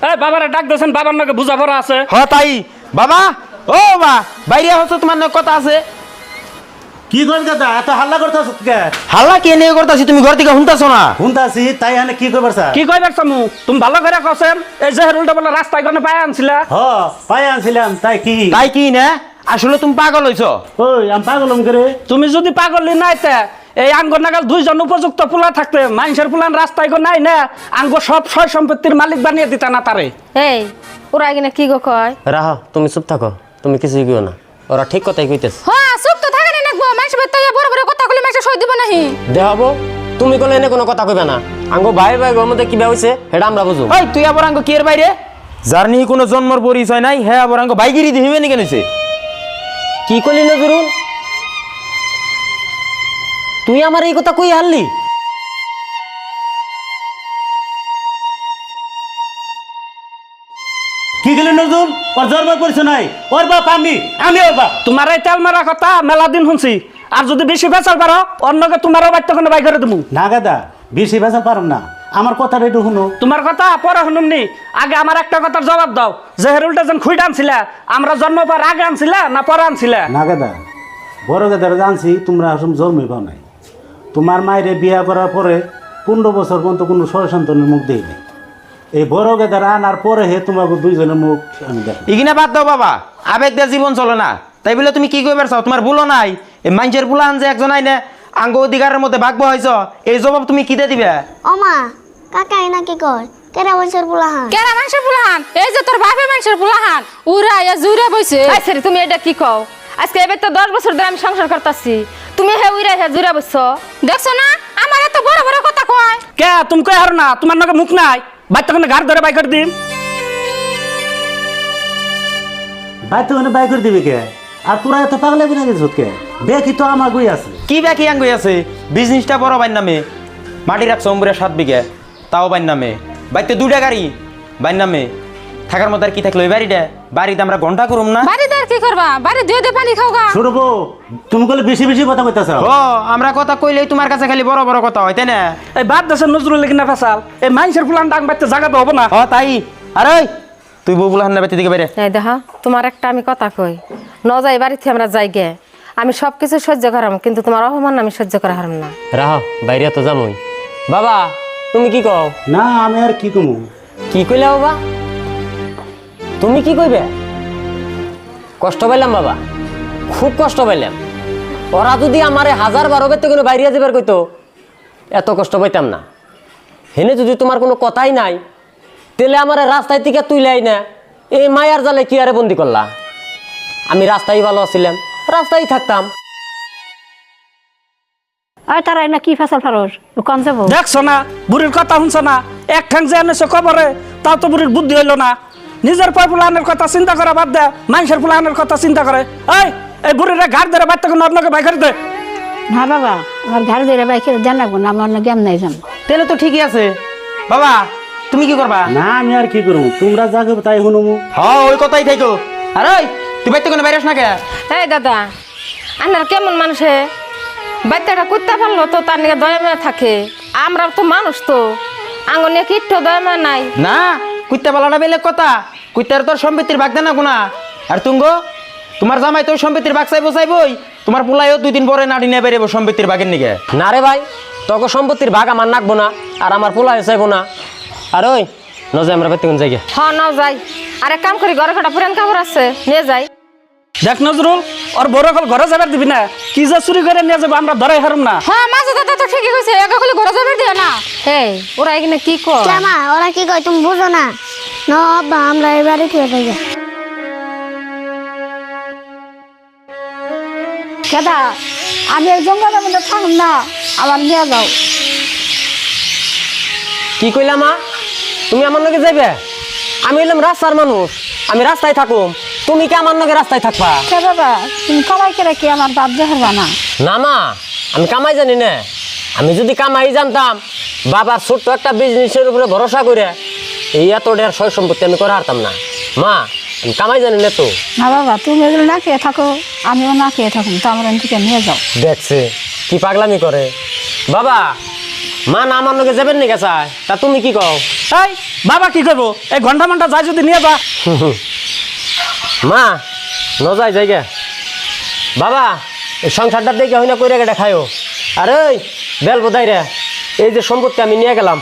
এই বাবারে ডাক দেছেন, বাবার নাকি বুঝাপড়া আছে। হ তাই বাবা, ও বাবা বাইরে হচ্ছে, তোমার নাকি কথা আছে। কি কর দাদা এত হাল্লা করতেছ কে? হাল্লা কে নিয়ে করতেছি, তুমি ঘর থেকে শুনতেছো না? শুনতাছি, তাই হানে কি করবার স্যার? কি কইবার চামু? তুমি ভালো করে কছেন, এই জেহেরুলটা বলে রাস্তায় কোনে পায় আনছিলা। পাই আনছিলাম, তাই কি? তাই কি না, আসলে তুমি পাগল হইছো। ওই আমি পাগলম করে। তুমি যদি পাগলি নাইতে এই আঙ্গর নাগাল দুইজন উপযুক্ত পোলা থাকতে, মানুষের পোলান রাস্তায় গো নাই না, আঙ্গ সব সয় সম্পত্তির মালিক বানিয়ে দিতা না তারে। এই ওরা এখানে কি গো কয়? রাহ, তুমি চুপ থাকো, তুমি কিছুই কিও না, ওরা ঠিক কথাই কইতেছে। হ্যাঁ চুপ তো থাকে না নাকবো, মানুষ বেত বড় বড় কথা কইলে মানুষ সই দিব নাহি। দেখাবো তুমি কলে এনে কোনো কথা কইবে না। আঙ্গো ভাই ভাই ওর মধ্যে কি হইছে সেটা আমরা বুঝুম। ওই তুই আবার আঙ্গ কি এর বাইরে, যার নিয়ে কোনো জন্মর পরিচয় নাই, হ্যাঁ আবার আঙ্গ বাইগিরি দিবে নি কেন? কি করলি নজরুল, তুই আমার এই কথা কই হারলি? কি গেলে নজরুল? ওর জন্ম পরিচয় নাই, ওর বাপ আমি ওর বাপ। তোমার এই তেল মারা কথা মেলা দিন শুনছি, আর যদি বেশি বেচাল পারো অন্যকে তোমারও বাড়িতে কোনো বাই করে দেবো না গাদা, বেশি ভেসা পারম না, আমার কথাটা একটু শুনো। তোমার কথা পরে শুনুমনি, আগে আমার একটা কথার জবাব দাও। জেহেরুলটা যেন খুঁড়ে আনছিলা, আমরা জন্ম পাওয়ার আগে আনছিলা না পরে আনছিলা? না গাদা, বড় গাদারা জানছি তোমরা আসলে জন্মই পাও নাই। তোমার মায়েরে বিয়া করার পরে 15 বছর পর্যন্ত কোনো সন্তানের মুখ দেই নাই। এই বড় গাদারা আনার পরে হে তোমাকে দুইজনের মুখ আমি দেখি। ইগিনা বাদ দাও বাবা, আবেগ দিয়ে জীবন চলে না। তাই বলে তুমি কি কইবার চাও? তোমার ভুলো নাই, এই মানুষের পুলান যে একজন আইনে আঙ্গ অধিকারের মধ্যে ভাগবো হয়েছ, এই জবাব তুমি কি দিয়ে দিবে? ওমা কাকা এনা কি কয়? কেরা বছর পুলাহান? কেরা মানুষের পুলাহান? এই যে তোর বাপে মানুষের পুলাহান, উড়া ইয়া জুড়ে বইছে। আচ্ছা তুমি এটা কি কও? আজকে এবার তো 10 বছর ধরে আমি সংসার করতেছি, তুমি হে উড়া হে জুড়ে বইছো। দেখছো না আমার এত বড় বড় কথা কয়? কে তুমি কই হারো না? তোমার নাকি মুখ নাই, বাচ্চা কোনো ঘাড় ধরে বাই করে দিন। ভাই তো বাই করে দিবি কে? আর তোরা এত পাগলা বিনা গেছিস কে? দেখি তো আমার বই আছে। কি বাকি আঙ্গ আছে? বিজনেসটা বড় বাইন নামে, মাটি রাখছো অম্বুরে 7 বিঘা, তাও বাইন নামে। বাইতে 2টা গাড়ি বাইন নামে, থাকার মধ্যে আর কি থাকলো? এই বাড়িতে আমরা ঘন্টা করুম না? বাড়িতে আর কি করবা? বাড়ি দিয়ে দিয়ে পানি খাওগা। ছোট বউ, তুমি বলে বেশি বেশি কথা কইতাছ। ও আমরা কথা কইলেই তোমার কাছে খালি বড় বড় কথা হয়, তাই না? এই বাদ দেশের নজরুল কিনা ফেসাল, এই মানুষের ফুলান ডাং বাড়তে জায়গা তো হবো না। ও তাই, আরে তুই বউ বুলাহান না বেতে দিকে বাইরে। এই দেখো তোমার একটা আমি কথা কই, ন যাই বাড়িতে আমরা যাই গে, আমি সব কিছু সহ্য করাম, কিন্তু তোমার অপমান আমি সহ্য করা হারাম না। রাহ, বাইরে তো যামই। বাবা তুমি কি কও? না আমি আর কি কমু? কি কইলা বাবা? তুমি কি কইবে? কষ্ট পাইলাম বাবা, খুব কষ্ট পাইলাম। ওরা যদি আমারে 1000-12 বেতে কোনো বাইরে যাবার কইতো, এত কষ্ট পাইতাম না। হেনে যদি তোমার কোনো কথাই নাই, তাহলে আমার রাস্তায় থেকে তুইলাই না, এই মায়ার জালে কি আরে বন্দি করলা? আমি রাস্তায় ভালো আছিলাম, রাস্তায় থাকতাম। আর তারা না কি ফসল ফারস কোন যাবো? দেখছো না বুড়ির কথা শুনছো না? এক ঠাং যে এনেছো কবরে, তাও তো বুড়ির বুদ্ধি হইলো না। নিজের পয় ফুলানের কথা চিন্তা করা বাদ দে, মানুষের ফুলানের কথা চিন্তা করে। এই বুড়িরা ঘাট ধরে বাড়তে কোনো অন্যকে বাই করে দে। না বাবা, আমার ঘর ধরে বাইক দেন লাগবো না, আমার অন্য জ্ঞান নাই যাম। তাহলে তো ঠিকই আছে। বাবা তুমি কি করবা? না আমি আর কি করবো, তোমরা যা করবে তাই শুনবো। হ্যাঁ ওই কথাই থাকো। আরে তুই বাইতে কোনো বাইরেস না কে? এই দাদা আপনার কেমন মানুষে বাচ্চাটা করতে পারলো তো তার নিয়ে দয়া মায়া থাকে, আমরা তো মানুষ, তো আঙনে কিট্টো দয়া মায়া নাই। না কুইতে বলাটা বেলেগ কথা, কুইতার তোর সম্পত্তির ভাগ দেনা গুনা। আর তুঙ্গো তোমার জামাই তোর সম্পত্তির ভাগ চাইবো চাইবই, তোমার পোলাইও 2 দিন পরে নাড়ি নিয়ে বেরোবো সম্পত্তির ভাগের নিকে। না রে ভাই, তোকে সম্পত্তির ভাগ আমার নাকবো না, আর আমার পোলা চাইবো না। আর ওই নজে আমরা বেতে কোন জায়গা? হ্যাঁ নাও যাই, আর এক কাম করি ঘরে কটা পুরান কাপড় আছে নিয়ে যাই। দেখ নজরুল, ওর বড় কল ঘরে যাবার দিবি না, কি যে চুরি করে নিয়ে যাবো আমরা ধরাই হারুম না। হ্যাঁ মাঝে দাদা তো ঠিকই কইছে, একা খালি ঘরে যাবে দিও না। এই ওরা এখানে কি কয়? জামা ওরা কি কয় তুমি বুঝো না? না আব্বা আমরা এবারে খেয়ে থাকি। কেদা আমি এই জঙ্গলের মধ্যে থাকুন না, আমার নিয়ে যাও। কি কইলা মা? তুমি আমার লগে যাইবে? আমি হইলাম রাস্তার মানুষ, আমি রাস্তায় থাকুম, তুমি কি আমার লগে রাস্তায় থাকবা? কে বাবা তুমি কামাই করে কি আমার বাপ দেখারবা না? না মা, আমি কামাই জানি না। আমি যদি কামাই জানতাম, বাবার ছোট্ট একটা বিজনেসের উপরে ভরসা করে এই এত ঢের সয় সম্পত্তি আমি করে হারতাম না। মা আমি কামাই জানি না তো। না বাবা তুমি এগুলো না খেয়ে থাকো, আমিও না খেয়ে থাকুন, তো আমার থেকে নিয়ে যাও। দেখছে কি পাগলামি করে। বাবা মা না আমার লগে যাবেন নি গেছায়, তা তুমি কি কও? এই বাবা কি করবো এই ঘন্টা মন্টা যাই যদি নিয়ে যা। মা ন যাই জায়গা বাবা এই সংসারটা দেখে হয় না কইরা গেটা খায়ো। আরে বেল বোধাই রে এই যে সম্পত্তি আমি নিয়ে গেলাম